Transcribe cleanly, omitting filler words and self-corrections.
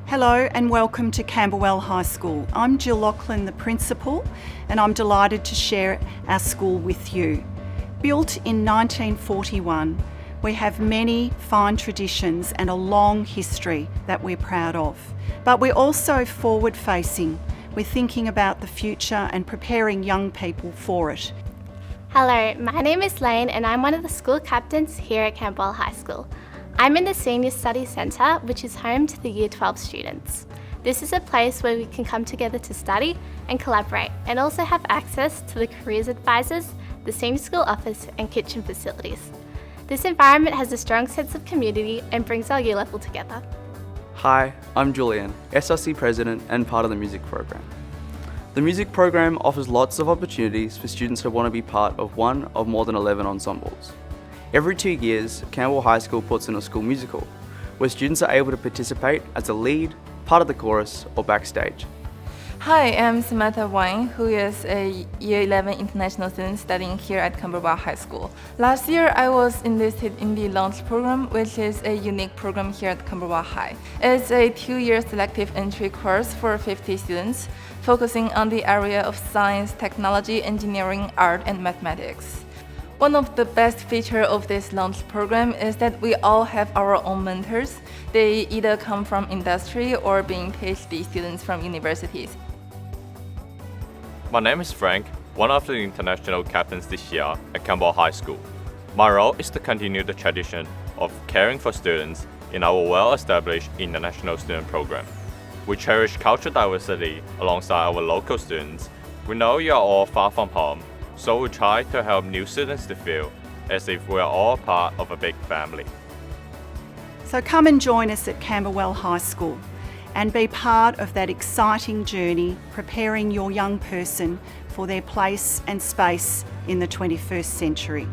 Hello and welcome to Camberwell High School. I'm Jill Lachlan, the Principal, and I'm delighted to share our school with you. Built in 1941, we have many fine traditions and a long history that we're proud of. But we're also forward-facing. We're thinking about the future and preparing young people for it. Hello, my name is Lane and I'm one of the school captains here at Camberwell High School. I'm in the Senior Studies Centre, which is home to the Year 12 students. This is a place where we can come together to study and collaborate and also have access to the careers advisors, the senior school office and kitchen facilities. This environment has a strong sense of community and brings our year level together. Hi, I'm Julian, SRC President and part of the music program. The music program offers lots of opportunities for students who want to be part of one of more than 11 ensembles. Every 2 years, Camberwell High School puts on a school musical, where students are able to participate as a lead, part of the chorus, or backstage. Hi, I'm Samantha Wang, who is a Year 11 international student studying here at Camberwell High School. Last year, I was enlisted in the Launch program, which is a unique program here at Camberwell High. It's a 2-year selective entry course for 50 students, focusing on the area of science, technology, engineering, art, and mathematics. One of the best features of this Launch program is that we all have our own mentors. They either come from industry or being PhD students from universities. My name is Frank, one of the international captains this year at Camberwell High School. My role is to continue the tradition of caring for students in our well-established international student program. We cherish cultural diversity alongside our local students. We know you are all far from home, so we try to help new students to feel as if we are all part of a big family. So come and join us at Camberwell High School and be part of that exciting journey, preparing your young person for their place and space in the 21st century.